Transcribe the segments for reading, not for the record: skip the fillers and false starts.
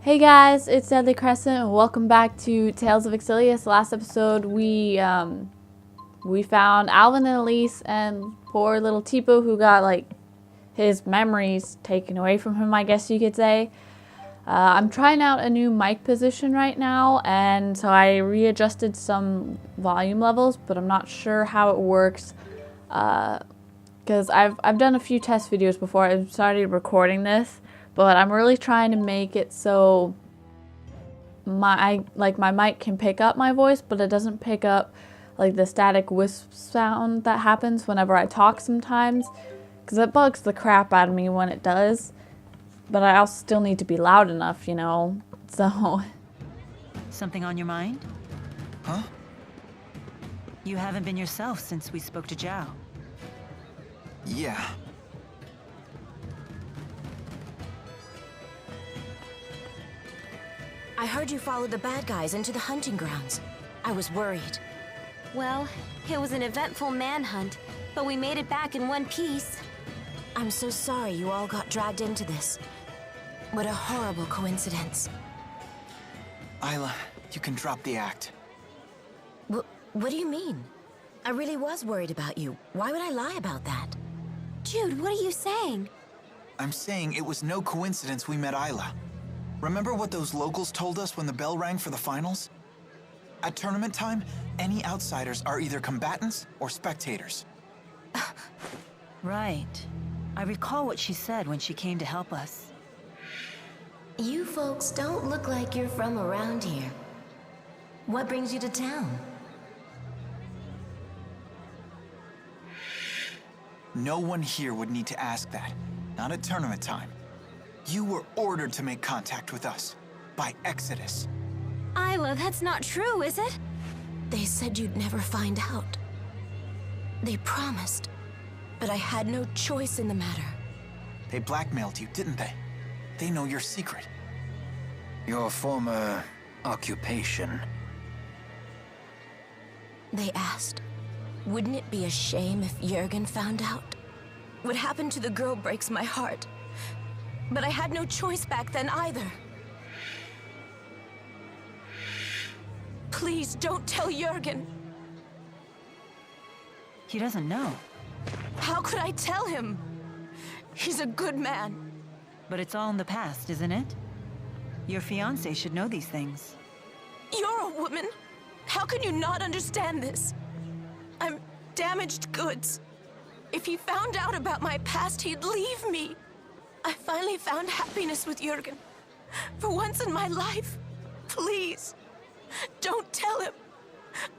Hey guys, it's Deadly Crescent and welcome back to Tales of Xillia. Last episode we found Alvin and Elise and poor little Tipo who got his memories taken away from him, I guess you could say. I'm trying out a new mic position right now, and so I readjusted some volume levels, but I'm not sure how it works because I've done a few test videos before I started recording this. But I'm really trying to make it so my mic can pick up my voice, but it doesn't pick up like the static wisp sound that happens whenever I talk sometimes, because it bugs the crap out of me when it does. But I also still need to be loud enough, you know, so. Something on your mind? Huh? You haven't been yourself since we spoke to Zhao. Yeah. I heard you followed the bad guys into the hunting grounds. I was worried. Well, it was an eventful manhunt, but we made it back in one piece. I'm so sorry you all got dragged into this. What a horrible coincidence. Isla, you can drop the act. What do you mean? I really was worried about you. Why would I lie about that? Jude, what are you saying? I'm saying it was no coincidence we met Isla. Remember what those locals told us when the bell rang for the finals? At tournament time, any outsiders are either combatants or spectators. Right. I recall what she said when she came to help us. You folks don't look like you're from around here. What brings you to town? No one here would need to ask that. Not at tournament time. You were ordered to make contact with us by Exodus. Isla, that's not true, is it? They said you'd never find out. They promised, but I had no choice in the matter. They blackmailed you, didn't they? They know your secret. Your former occupation. They asked, wouldn't it be a shame if Jurgen found out? What happened to the girl breaks my heart. But I had no choice back then either. Please don't tell Jurgen. He doesn't know. How could I tell him? He's a good man. But it's all in the past, isn't it? Your fiancé should know these things. You're a woman. How can you not understand this? I'm damaged goods. If he found out about my past, he'd leave me. I finally found happiness with Jurgen. For once in my life. Please. Don't tell him.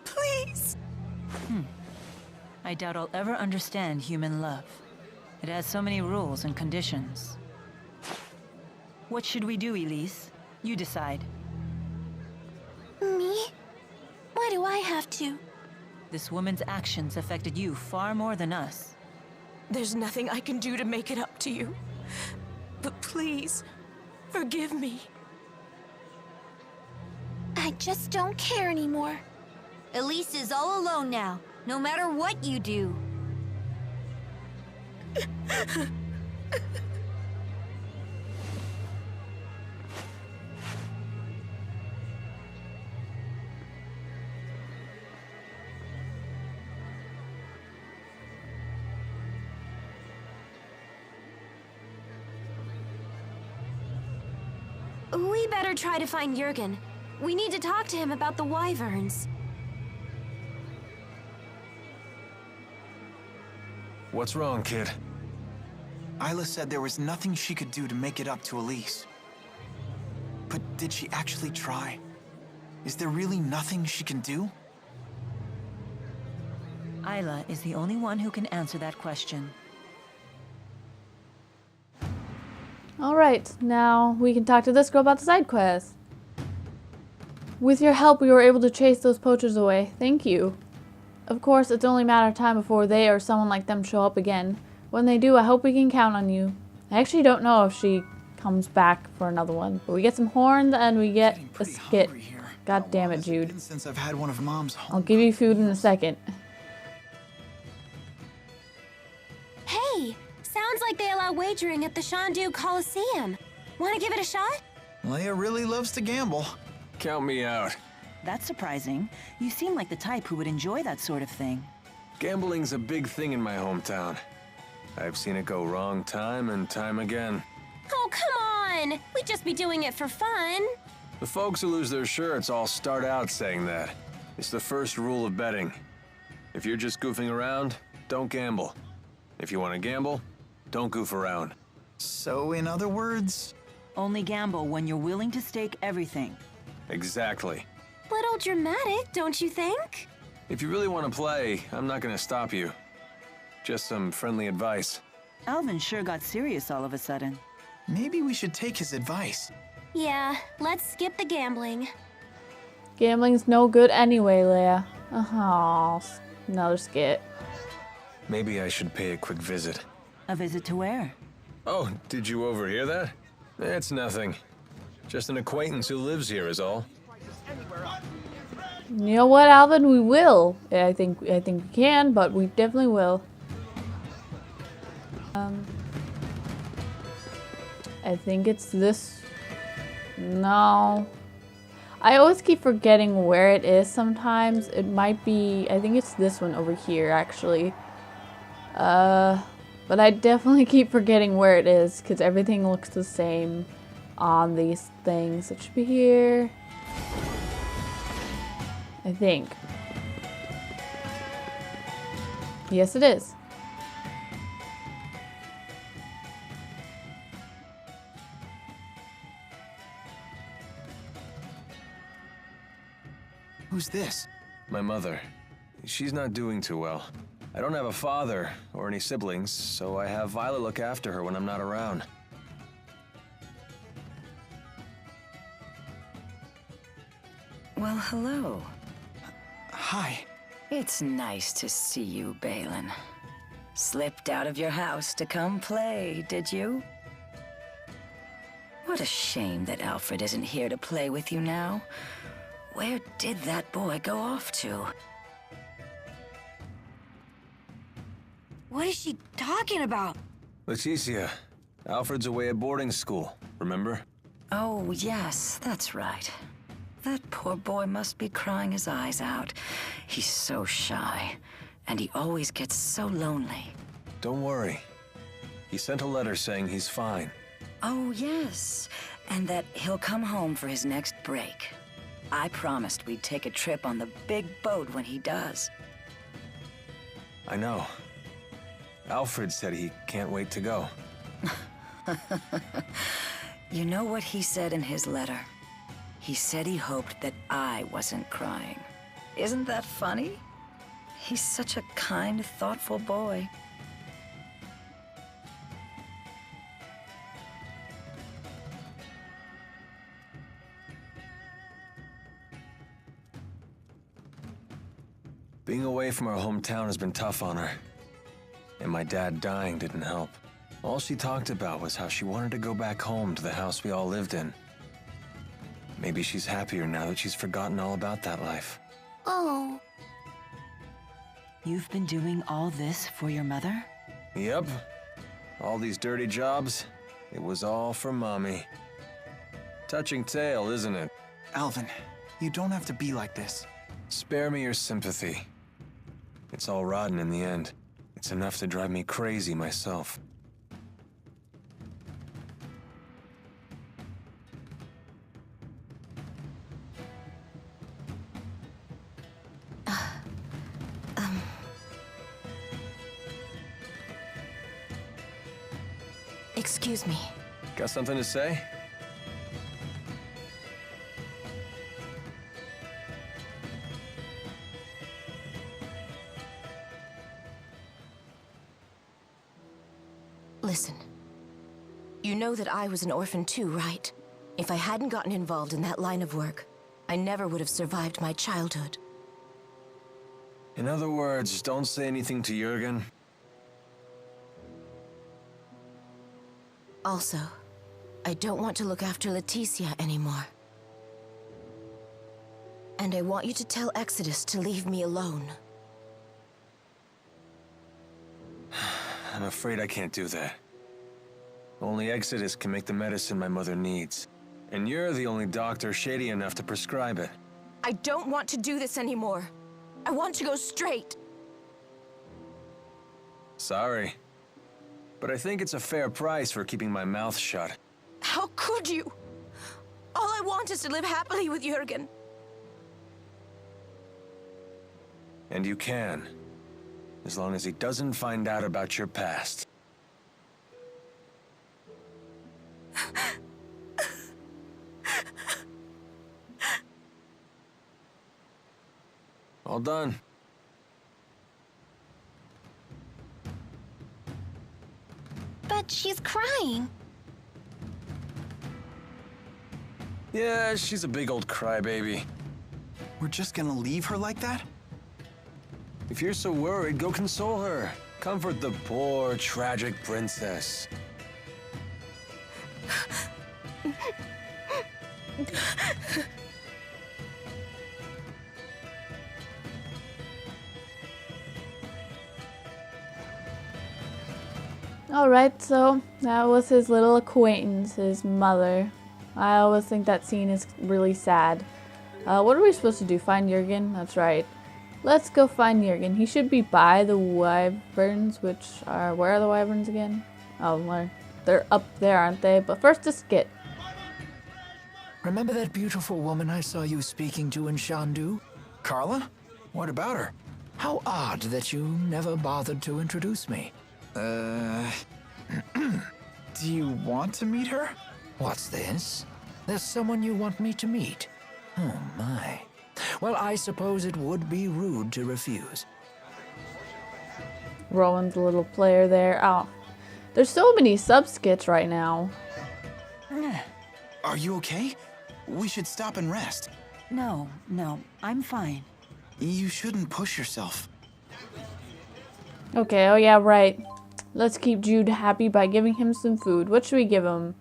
Please. I doubt I'll ever understand human love. It has so many rules and conditions. What should we do, Elise? You decide. Me? Why do I have to? This woman's actions affected you far more than us. There's nothing I can do to make it up to you. But please, forgive me. I just don't care anymore. Elise is all alone now, no matter what you do. We better try to find Jurgen. We need to talk to him about the wyverns. What's wrong, kid? Isla said there was nothing she could do to make it up to Elise. But did she actually try? Is there really nothing she can do? Isla is the only one who can answer that question. Alright, now we can talk to this girl about the side quest. With your help, we were able to chase those poachers away. Thank you. Of course, it's only a matter of time before they or someone like them show up again. When they do, I hope we can count on you. I actually don't know if she comes back for another one, but we get some horns and we get a skit. God damn it, Jude. Since I've had one of Mom's I'll give you food in a second. Hey, sounds like they allow wagering at the Shandu Coliseum. Want to give it a shot? Leia really loves to gamble. Count me out. That's surprising. You seem like the type who would enjoy that sort of thing. Gambling's a big thing in my hometown. I've seen it go wrong time and time again. Oh, come on! We'd just be doing it for fun. The folks who lose their shirts all start out saying that. It's the first rule of betting. If you're just goofing around, don't gamble. If you want to gamble, don't goof around. So, in other words, Only gamble when you're willing to stake everything. Exactly. Little dramatic, don't you think? If you really want to play, I'm not going to stop you. Just some friendly advice. Alvin sure got serious all of a sudden. maybe we should take his advice. Yeah, let's skip the gambling. Gambling's no good anyway, Leia. Oh, another skit. Maybe I should pay a quick visit. A visit to where? Oh, did you overhear that? It's nothing. Just an acquaintance who lives here is all. You know what, Alvin? We will. Yeah, I think we can, but we definitely will. I think it's this. No. I always keep forgetting where it is sometimes. It might be, I think it's this one over here actually. But I definitely keep forgetting where it is because everything looks the same on these things. It should be here. I think. Yes, it is. Who's this? My mother. She's not doing too well. I don't have a father or any siblings, so I have Violet look after her when I'm not around. Well, hello. Hi. It's nice to see you, Balin. Slipped out of your house to come play, did you? What a shame that Alfred isn't here to play with you now. Where did that boy go off to? What is she talking about? Leticia, Alfred's away at boarding school, remember? Oh, yes, that's right. That poor boy must be crying his eyes out. He's so shy, and he always gets so lonely. Don't worry. He sent a letter saying he's fine. Oh, yes, and that he'll come home for his next break. I promised we'd take a trip on the big boat when he does. I know. Alfred said he can't wait to go. You know what he said in his letter? He said he hoped that I wasn't crying. Isn't that funny? He's such a kind, thoughtful boy. Being away from our hometown has been tough on her. And my dad dying didn't help. All she talked about was how she wanted to go back home to the house we all lived in. Maybe she's happier now that she's forgotten all about that life. Oh. You've been doing all this for your mother? Yep. All these dirty jobs, it was all for Mommy. Touching tale, isn't it? Alvin, you don't have to be like this. Spare me your sympathy. It's all rotten in the end. It's enough to drive me crazy myself. Excuse me. Got something to say? Listen. You know that I was an orphan too, right? If I hadn't gotten involved in that line of work, I never would have survived my childhood. In other words, don't say anything to Jurgen. Also, I don't want to look after Leticia anymore. And I want you to tell Exodus to leave me alone. I'm afraid I can't do that. Only Exodus can make the medicine my mother needs. And you're the only doctor shady enough to prescribe it. I don't want to do this anymore. I want to go straight. Sorry. But I think it's a fair price for keeping my mouth shut. How could you? All I want is to live happily with Jurgen. And you can. As long as he doesn't find out about your past. All done. But she's crying. Yeah, she's a big old crybaby. We're just gonna leave her like that? If you're so worried, go console her. Comfort the poor, tragic princess. Alright, so that was his little acquaintance, his mother. I always think that scene is really sad. What are we supposed to do? Find Jurgen? That's right. Let's go find Jurgen. He should be by the wyverns, which are... Where are the wyverns again? Oh, where? They're up there, aren't they? But first a skit. Remember that beautiful woman I saw you speaking to in Shandu? Carla? What about her? How odd that you never bothered to introduce me. Do you want to meet her? What's this? There's someone you want me to meet? Oh my. Well, I suppose it would be rude to refuse. Rowan's a little player there. Oh, there's so many sub-skits right now. Are you okay? We should stop and rest. No, I'm fine. You shouldn't push yourself. Okay, oh yeah, right. Let's keep Jude happy by giving him some food. What should we give him?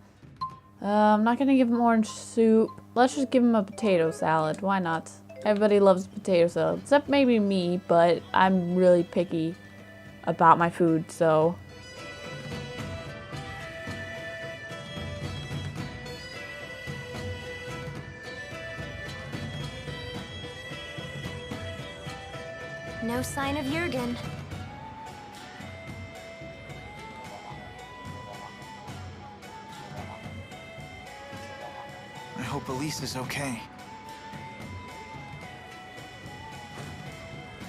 I'm not gonna give him orange soup. Let's just give him a potato salad. Why not? Everybody loves potato salad, except maybe me, but I'm really picky about my food, so... No sign of Jurgen. I hope Elise is okay.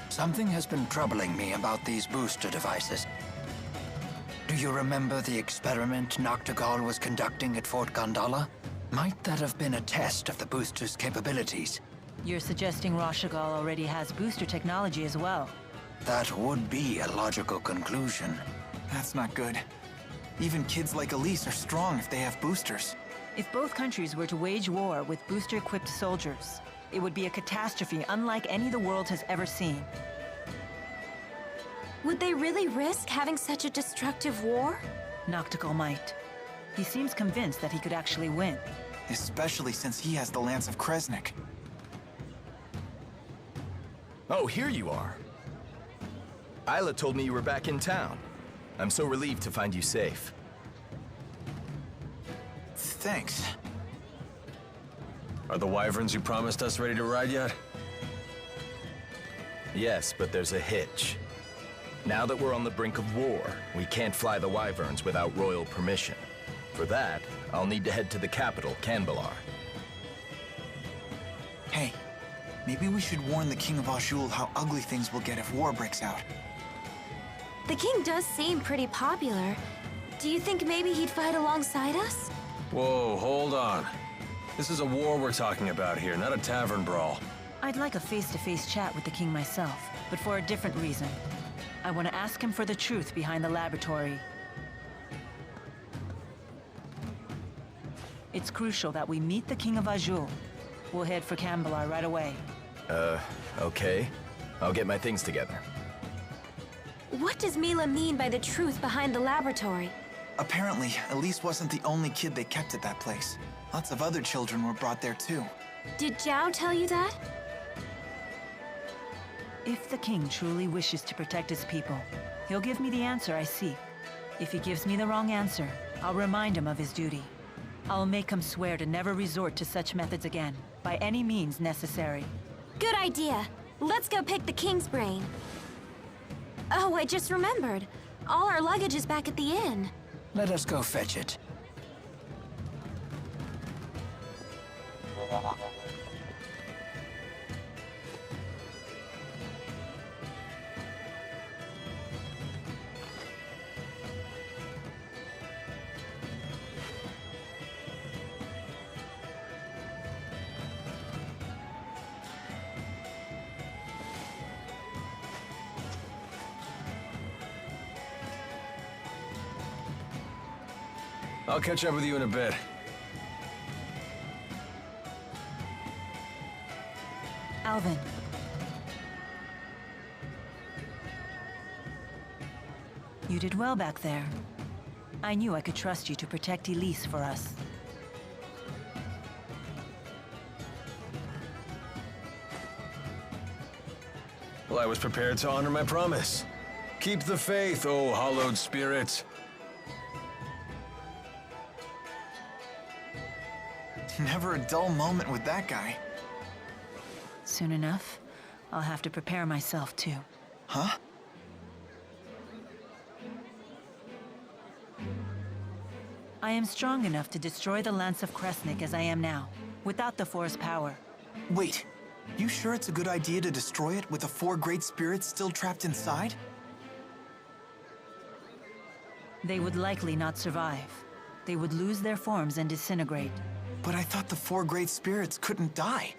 Something has been troubling me about these booster devices. Do you remember the experiment Noctigal was conducting at Fort Gondola? Might that have been a test of the booster's capabilities? You're suggesting Rashagal already has booster technology as well. That would be a logical conclusion. That's not good. Even kids like Elise are strong if they have boosters. If both countries were to wage war with booster-equipped soldiers, it would be a catastrophe unlike any the world has ever seen. Would they really risk having such a destructive war? Noctigal might. He seems convinced that he could actually win. Especially since he has the Lance of Kresnik. Oh, here you are. Isla told me you were back in town. I'm so relieved to find you safe. Thanks. Are the wyverns you promised us ready to ride yet? Yes, but there's a hitch. Now that we're on the brink of war, we can't fly the wyverns without royal permission. For that, I'll need to head to the capital, Canbalar. Hey, maybe we should warn the King of Azul how ugly things will get if war breaks out. The king does seem pretty popular. Do you think maybe he'd fight alongside us? Whoa, hold on. This is a war we're talking about here, not a tavern brawl. I'd like a face-to-face chat with the king myself, but for a different reason. I want to ask him for the truth behind the laboratory. It's crucial that we meet the King of Azul. We'll head for Canbalar right away. Okay. I'll get my things together. What does Mila mean by the truth behind the laboratory? Apparently, Elise wasn't the only kid they kept at that place. Lots of other children were brought there too. Did Zhao tell you that? If the king truly wishes to protect his people, he'll give me the answer I seek. If he gives me the wrong answer, I'll remind him of his duty. I'll make him swear to never resort to such methods again, by any means necessary. Good idea. Let's go pick the king's brain. Oh, I just remembered. All our luggage is back at the inn. Let us go fetch it. I'll catch up with you in a bit. Alvin. You did well back there. I knew I could trust you to protect Elise for us. Well, I was prepared to honor my promise. Keep the faith, oh hallowed spirits. Never a dull moment with that guy. Soon enough, I'll have to prepare myself too. Huh? I am strong enough to destroy the Lance of Kresnik as I am now, without the Four's power. Wait, you sure it's a good idea to destroy it with the 4 great spirits still trapped inside? They would likely not survive. They would lose their forms and disintegrate. But I thought the 4 great spirits couldn't die.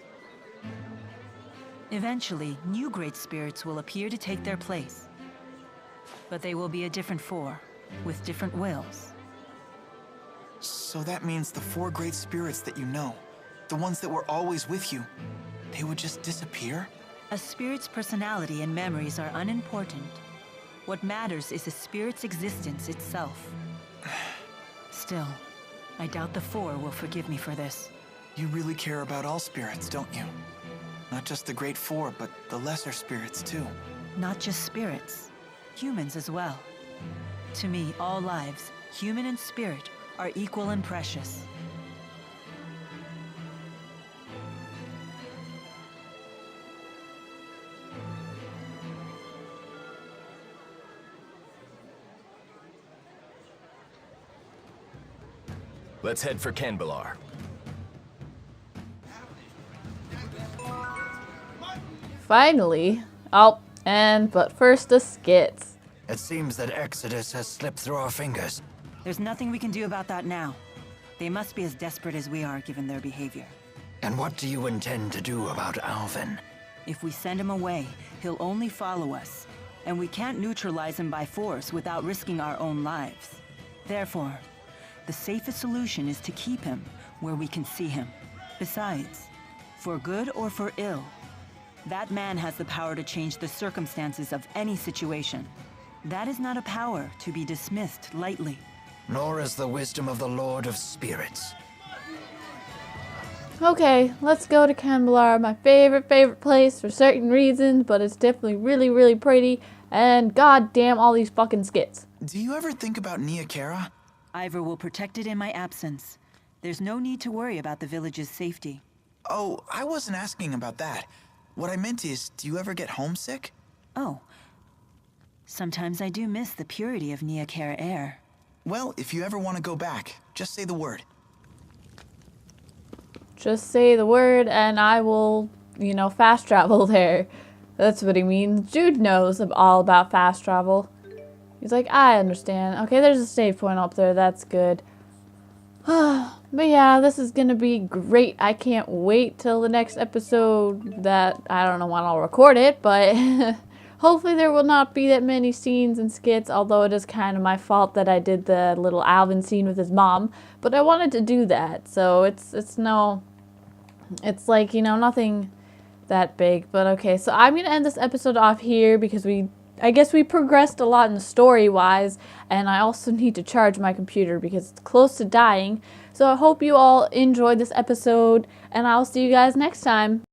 Eventually, new great spirits will appear to take their place. But they will be a different 4, with different wills. So that means the 4 great spirits that you know, the ones that were always with you, they would just disappear? A spirit's personality and memories are unimportant. What matters is the spirit's existence itself. Still, I doubt the 4 will forgive me for this. You really care about all spirits, don't you? Not just the great 4, but the lesser spirits too. Not just spirits, humans as well. To me, all lives, human and spirit, are equal and precious. Let's head for Canbelar. Finally. Oh, but first the skits. It seems that Exodus has slipped through our fingers. There's nothing we can do about that now. They must be as desperate as we are, given their behavior. And what do you intend to do about Alvin? If we send him away, he'll only follow us. And we can't neutralize him by force without risking our own lives. Therefore, the safest solution is to keep him where we can see him. Besides, for good or for ill, that man has the power to change the circumstances of any situation. That is not a power to be dismissed lightly. Nor is the wisdom of the Lord of Spirits. Okay, let's go to Canbelar, my favorite place for certain reasons, but it's definitely really pretty, and goddamn all these fucking skits. Do you ever think about Nia Kara? Ivor will protect it in my absence. There's no need to worry about the village's safety. Oh, I wasn't asking about that. What I meant is, do you ever get homesick? Oh. Sometimes I do miss the purity of Nia Kara air. Well, if you ever want to go back, just say the word. Just say the word and I will, fast travel there. That's what he means. Jude knows all about fast travel. He's like, I understand. Okay, there's a save point up there. That's good. But yeah, this is gonna be great. I can't wait till the next episode. That I don't know when I'll record it, but hopefully there will not be that many scenes and skits, although it is kind of my fault that I did the little Alvin scene with his mom, but I wanted to do that. So it's like, nothing that big, but okay. So I'm going to end this episode off here because I guess we progressed a lot in story-wise, and I also need to charge my computer because it's close to dying. So I hope you all enjoyed this episode, and I'll see you guys next time.